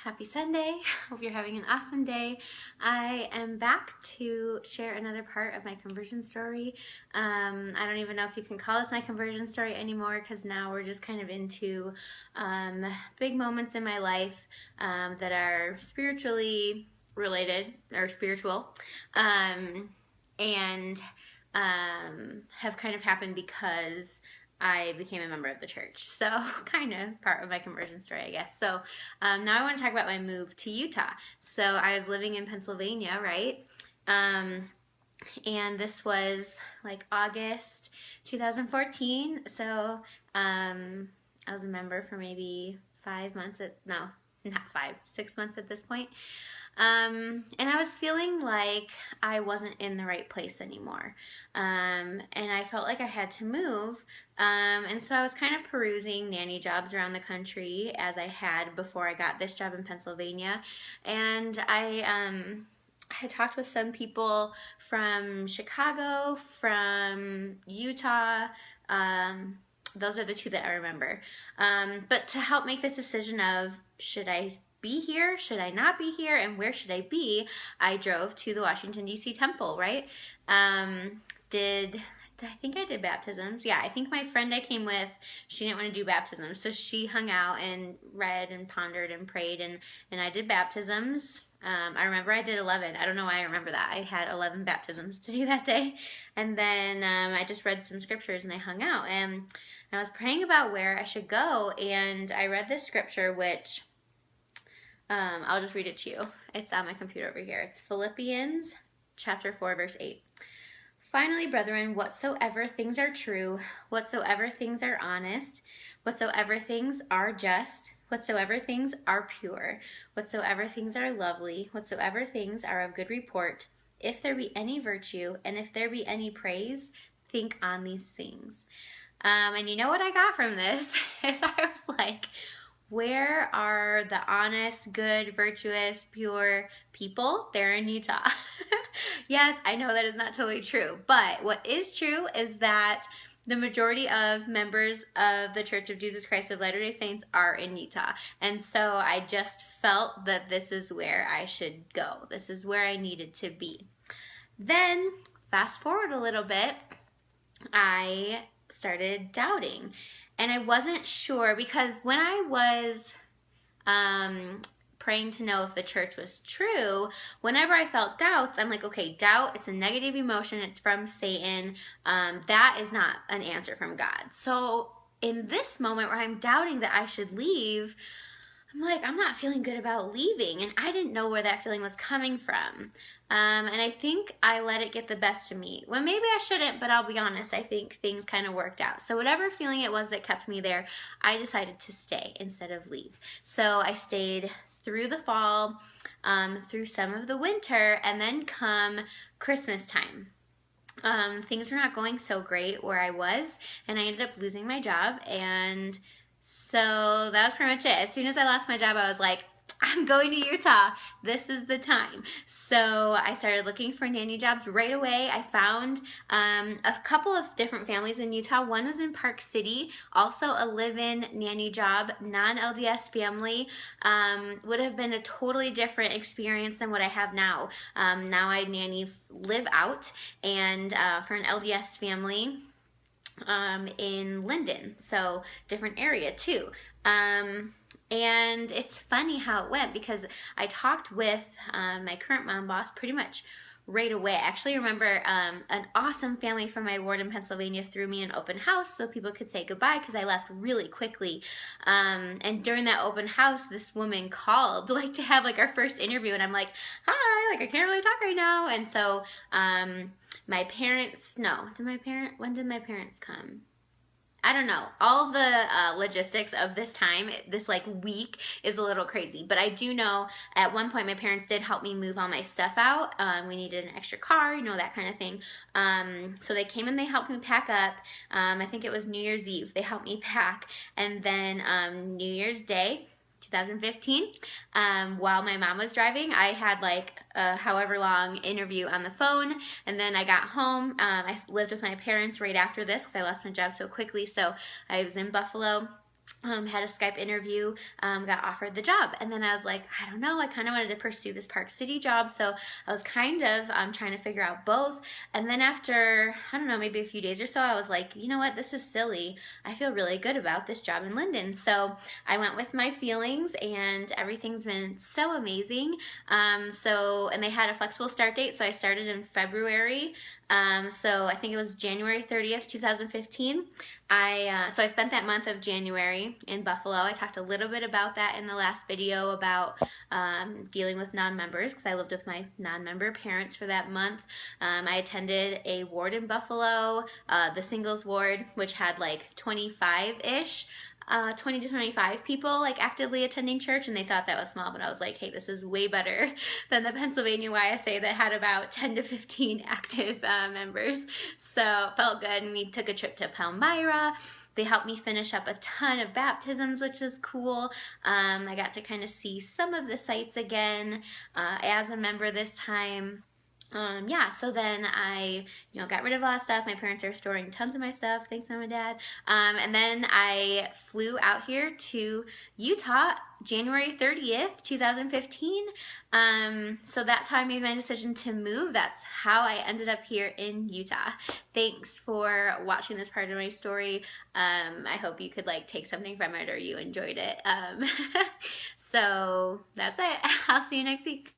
Happy Sunday. Hope you're having an awesome day. I am back to share another part of my conversion story. I don't even know if you can call this my conversion story anymore because now we're just kind of into big moments in my life that are spiritually related or spiritual and have kind of happened because I became a member of the church. So kind of part of my conversion story, I guess. So now I want to talk about my move to Utah. So I was living in Pennsylvania, right? And this was like August 2014. So I was a member for maybe 5 months no, not 5, 6 months at this point. And I was feeling like I wasn't in the right place anymore. And I felt like I had to move. And so I was kind of perusing nanny jobs around the country as I had before I got this job in Pennsylvania. And I had talked with some people from Chicago, from Utah. Those are the two that I remember. But to help make this decision of should I be here? Should I not be here? And where should I be? I drove to the Washington, D.C. temple, right? I think I did baptisms. Yeah, I think my friend I came with, she didn't want to do baptisms. So she hung out and read and pondered and prayed, and I did baptisms. I remember I did 11. I don't know why I remember that. I had 11 baptisms to do that day. And then I just read some scriptures and I hung out. And I was praying about where I should go. And I read this scripture, which I'll just read it to you. It's on my computer over here. It's Philippians chapter 4, verse 8. Finally, brethren, whatsoever things are true, whatsoever things are honest, whatsoever things are just, whatsoever things are pure, whatsoever things are lovely, whatsoever things are of good report, if there be any virtue, and if there be any praise, think on these things. And you know what I got from this? Is I was like, where are the honest, good, virtuous, pure people? They're in Utah. Yes, I know that is not totally true, but what is true is that the majority of members of the Church of Jesus Christ of Latter-day Saints are in Utah. And so I just felt that this is where I should go. This is where I needed to be. Then, fast forward a little bit, I started doubting. And I wasn't sure because when I was praying to know if the church was true, whenever I felt doubts, I'm like, okay, doubt, it's a negative emotion, it's from Satan. That is not an answer from God. So in this moment where I'm doubting that I should leave, I'm like, I'm not feeling good about leaving. And I didn't know where that feeling was coming from. And I think I let it get the best of me. Well, maybe I shouldn't, but I'll be honest, I think things kind of worked out. So whatever feeling it was that kept me there, I decided to stay instead of leave. So I stayed through the fall, through some of the winter, and then come Christmas time. Things were not going so great where I was, and I ended up losing my job, and so that was pretty much it. As soon as I lost my job, I was like, I'm going to Utah. This is the time. So I started looking for nanny jobs right away. I found a couple of different families in Utah. One was in Park City, also a live-in nanny job, non-LDS family. Would have been a totally different experience than what I have now. Now I nanny live out, and for an LDS family in Linden, so different area too. And it's funny how it went because I talked with my current mom boss pretty much right away. I actually remember an awesome family from my ward in Pennsylvania threw me an open house so people could say goodbye because I left really quickly. And during that open house, this woman called like to have like our first interview, and I'm like, hi, like I can't really talk right now. And so my parents, when did my parents come? I don't know. All the logistics of this time, this like week, is a little crazy. But I do know at one point my parents did help me move all my stuff out. We needed an extra car, you know, that kind of thing. So they came and they helped me pack up. I think it was New Year's Eve. They helped me pack. And then New Year's Day, 2015, while my mom was driving, I had like a however long interview on the phone, and then I got home. I lived with my parents right after this because I lost my job so quickly, so I was in Buffalo had a Skype interview, got offered the job. And then I was like, I don't know, I kind of wanted to pursue this Park City job. So I was kind of trying to figure out both. And then after, I don't know, maybe a few days or so, I was like, you know what, this is silly. I feel really good about this job in Linden. So I went with my feelings, and everything's been so amazing. And they had a flexible start date. So I started in February. So I think it was January 30th, 2015. So I spent that month of January in Buffalo. I talked a little bit about that in the last video about dealing with non-members, because I lived with my non-member parents for that month. I attended a ward in Buffalo, the singles ward, which had like 25-ish 20 to 25 people like actively attending church, and they thought that was small, but I was like, hey, this is way better than the Pennsylvania YSA that had about 10 to 15 active members. So it felt good, and we took a trip to Palmyra. They helped me finish up a ton of baptisms, which was cool. I got to kind of see some of the sites again as a member this time. So then I, got rid of a lot of stuff. My parents are storing tons of my stuff. Thanks, Mom and Dad. And then I flew out here to Utah January 30th, 2015. So that's how I made my decision to move. That's how I ended up here in Utah. Thanks for watching this part of my story. I hope you could take something from it, or you enjoyed it. So that's it. I'll see you next week.